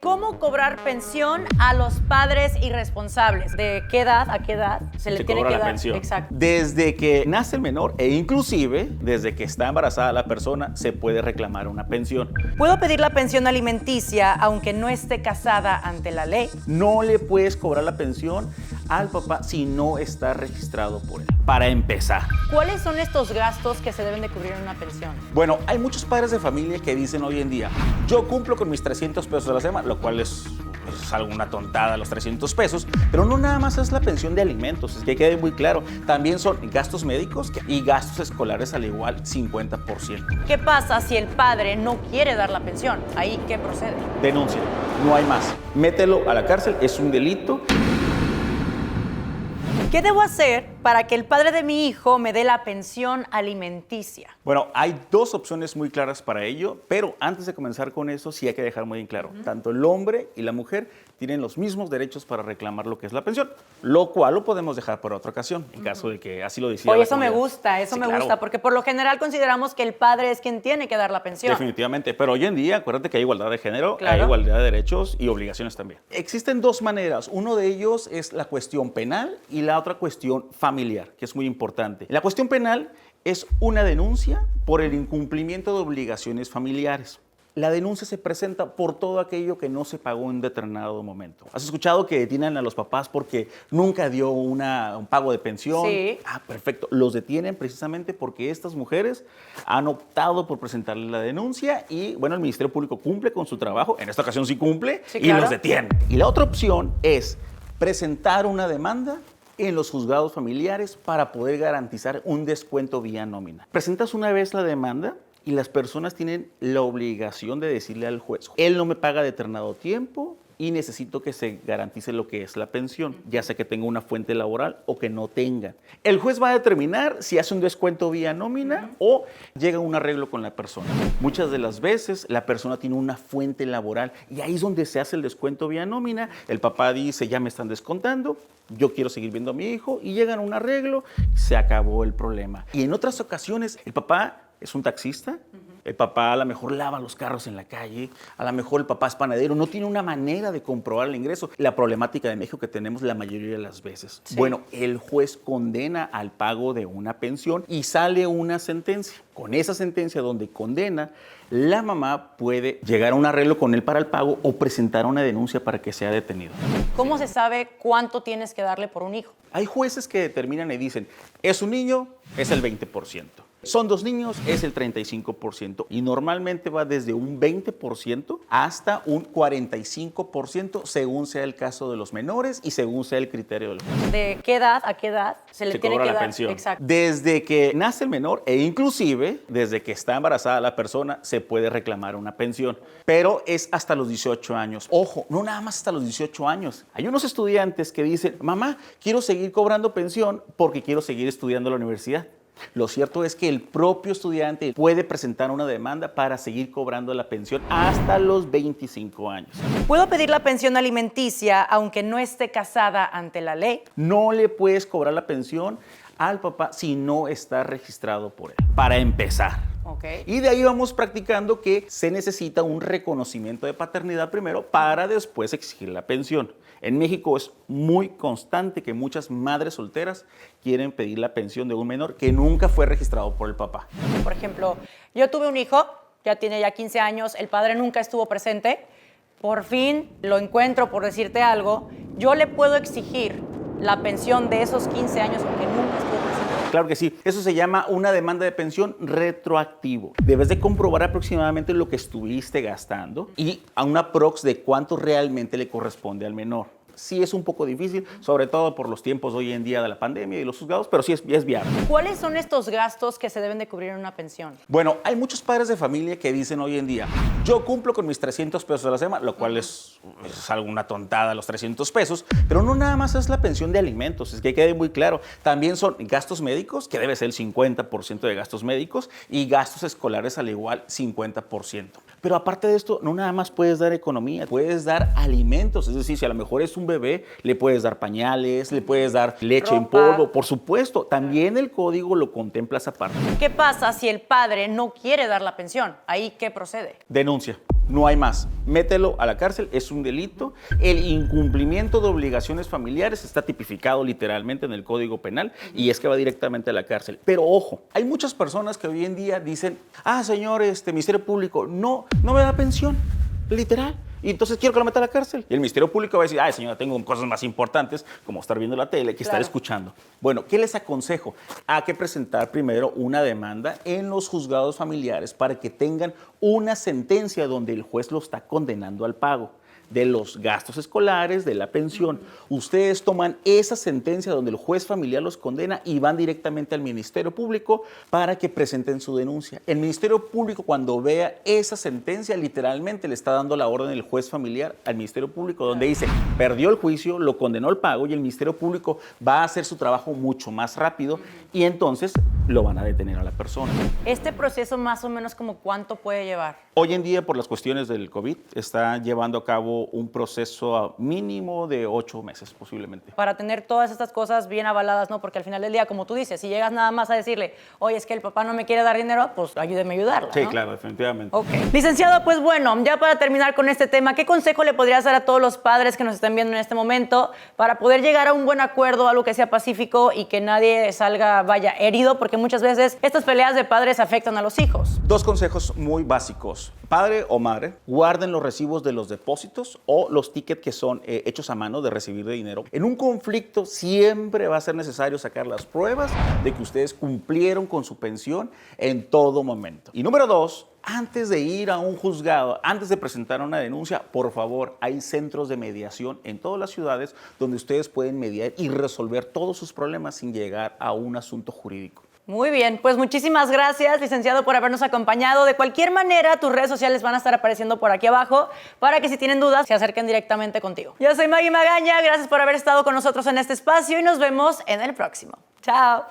¿Cómo cobrar pensión a los padres irresponsables? ¿De qué edad a qué edad se le tiene cobra que la dar? pensión. Exacto. Desde que nace el menor e inclusive desde que está embarazada la persona se puede reclamar una pensión. ¿Puedo pedir la pensión alimenticia aunque no esté casada ante la ley? No le puedes cobrar la pensión al papá si no está registrado por él. Para empezar. ¿Cuáles son estos gastos que se deben de cubrir en una pensión? Bueno, hay muchos padres de familia que dicen hoy en día, yo cumplo con mis 300 pesos a la semana, lo cual es alguna tontada los 300 pesos, pero no nada más es la pensión de alimentos, es que quede muy claro, también son gastos médicos y gastos escolares al igual 50%. ¿Qué pasa si el padre no quiere dar la pensión? ¿Ahí qué procede? Denuncia, no hay más. Mételo a la cárcel, es un delito. ¿Qué debo hacer para que el padre de mi hijo me dé la pensión alimenticia? Bueno, hay dos opciones muy claras para ello, pero antes de comenzar con eso, sí hay que dejar muy bien claro, tanto el hombre y la mujer tienen los mismos derechos para reclamar lo que es la pensión, lo cual lo podemos dejar para otra ocasión, en caso de que así lo decida Oye, la eso me comunidad. gusta, eso Sí, me claro. gusta, porque por lo general consideramos que el padre es quien tiene que dar la pensión. Definitivamente, pero hoy en día, acuérdate que hay igualdad de género, Claro. hay igualdad de derechos y obligaciones también. Existen dos maneras, uno de ellos es la cuestión penal y la otra cuestión familiar, que es muy importante. La cuestión penal es una denuncia por el incumplimiento de obligaciones familiares. La denuncia se presenta por todo aquello que no se pagó en determinado momento. ¿Has escuchado que detienen a los papás porque nunca dio un pago de pensión? Sí. Ah, perfecto. Los detienen precisamente porque estas mujeres han optado por presentarle la denuncia y, bueno, el Ministerio Público cumple con su trabajo. En esta ocasión sí cumple Sí, y claro. los detienen. Y la otra opción es presentar una demanda en los juzgados familiares para poder garantizar un descuento vía nómina. Presentas una vez la demanda y las personas tienen la obligación de decirle al juez, él no me paga determinado tiempo y necesito que se garantice lo que es la pensión, ya sea que tenga una fuente laboral o que no tenga. El juez va a determinar si hace un descuento vía nómina o llega a un arreglo con la persona. Muchas de las veces la persona tiene una fuente laboral y ahí es donde se hace el descuento vía nómina. El papá dice, ya me están descontando, yo quiero seguir viendo a mi hijo y llegan a un arreglo, se acabó el problema. Y en otras ocasiones el papá es un taxista, el papá a lo mejor lava los carros en la calle, a lo mejor el papá es panadero, no tiene una manera de comprobar el ingreso. La problemática de México que tenemos la mayoría de las veces. Sí. Bueno, el juez condena al pago de una pensión y sale una sentencia. Con esa sentencia donde condena, la mamá puede llegar a un arreglo con él para el pago o presentar una denuncia para que sea detenido. ¿Cómo se sabe cuánto tienes que darle por un hijo? Hay jueces que determinan y dicen, es un niño, es el 20%. Son dos niños, es el 35%. Y normalmente va desde un 20% hasta un 45% según sea el caso de los menores y según sea el criterio del juez. ¿De qué edad a qué edad se le Se tiene cobra que la dar? pensión. Exacto. Desde que nace el menor e inclusive desde que está embarazada la persona se puede reclamar una pensión, pero es hasta los 18 años. Ojo, no nada más hasta los 18 años. Hay unos estudiantes que dicen, mamá, quiero seguir cobrando pensión porque quiero seguir estudiando en la universidad. Lo cierto es que el propio estudiante puede presentar una demanda para seguir cobrando la pensión hasta los 25 años. ¿Puedo pedir la pensión alimenticia aunque no esté casada ante la ley? No le puedes cobrar la pensión al papá si no está registrado por él. Para empezar. Ok. Y de ahí vamos practicando que se necesita un reconocimiento de paternidad primero para después exigir la pensión. En México es muy constante que muchas madres solteras quieren pedir la pensión de un menor que nunca fue registrado por el papá. Por ejemplo, yo tuve un hijo, ya tiene 15 años, el padre nunca estuvo presente, por fin lo encuentro, por decirte algo, yo le puedo exigir la pensión de esos 15 años aunque nunca estuvo presente. Claro que sí, eso se llama una demanda de pensión retroactivo. Debes de comprobar aproximadamente lo que estuviste gastando y a una aprox de cuánto realmente le corresponde al menor. Sí es un poco difícil, sobre todo por los tiempos hoy en día de la pandemia y los juzgados, pero sí es viable. ¿Cuáles son estos gastos que se deben de cubrir en una pensión? Bueno, hay muchos padres de familia que dicen hoy en día, yo cumplo con mis 300 pesos a la semana, lo cual es alguna tontada los 300 pesos, pero no nada más es la pensión de alimentos, es que quede muy claro, también son gastos médicos, que debe ser el 50% de gastos médicos, y gastos escolares al igual 50%. Pero aparte de esto, no nada más puedes dar economía, puedes dar alimentos, es decir, si a lo mejor es un bebé, le puedes dar pañales, le puedes dar leche en Ropa. polvo, por supuesto, también el código lo contempla esa parte. ¿Qué pasa si el padre no quiere dar la pensión? ¿Ahí qué procede? Denuncia. No hay más. Mételo a la cárcel, es un delito. El incumplimiento de obligaciones familiares está tipificado literalmente en el Código Penal y es que va directamente a la cárcel. Pero ojo, hay muchas personas que hoy en día dicen, señor, Ministerio Público, no me da pensión, literal. Y entonces quiero que lo meta a la cárcel. Y el Ministerio Público va a decir, señora, tengo cosas más importantes, como estar viendo la tele, que estar escuchando. Bueno, ¿qué les aconsejo? Hay que presentar primero una demanda en los juzgados familiares para que tengan una sentencia donde el juez lo está condenando al pago de los gastos escolares, de la pensión. Ustedes toman esa sentencia donde el juez familiar los condena y van directamente al Ministerio Público para que presenten su denuncia. El Ministerio Público, cuando vea esa sentencia, literalmente le está dando la orden del juez familiar al Ministerio Público, donde dice, perdió el juicio, lo condenó al pago y el Ministerio Público va a hacer su trabajo mucho más rápido y entonces lo van a detener a la persona. Este proceso más o menos como ¿cuánto puede llevar? Hoy en día, por las cuestiones del COVID, está llevando a cabo un proceso mínimo de 8 meses, posiblemente. Para tener todas estas cosas bien avaladas, ¿no? Porque al final del día, como tú dices, si llegas nada más a decirle, oye, es que el papá no me quiere dar dinero, pues ayúdeme a ayudarla, Sí, ¿no? claro, definitivamente. Ok. Licenciado, pues bueno, ya para terminar con este tema, ¿qué consejo le podrías dar a todos los padres que nos están viendo en este momento para poder llegar a un buen acuerdo, algo que sea pacífico y que nadie salga, herido? Porque muchas veces estas peleas de padres afectan a los hijos. 2 consejos muy básicos. Padre o madre, guarden los recibos de los depósitos o los tickets que son hechos a mano de recibir de dinero. En un conflicto siempre va a ser necesario sacar las pruebas de que ustedes cumplieron con su pensión en todo momento. Y número 2, antes de ir a un juzgado, antes de presentar una denuncia, por favor, hay centros de mediación en todas las ciudades donde ustedes pueden mediar y resolver todos sus problemas sin llegar a un asunto jurídico. Muy bien, pues muchísimas gracias, licenciado, por habernos acompañado. De cualquier manera, tus redes sociales van a estar apareciendo por aquí abajo para que si tienen dudas, se acerquen directamente contigo. Yo soy Maggie Magaña, gracias por haber estado con nosotros en este espacio y nos vemos en el próximo. Chao.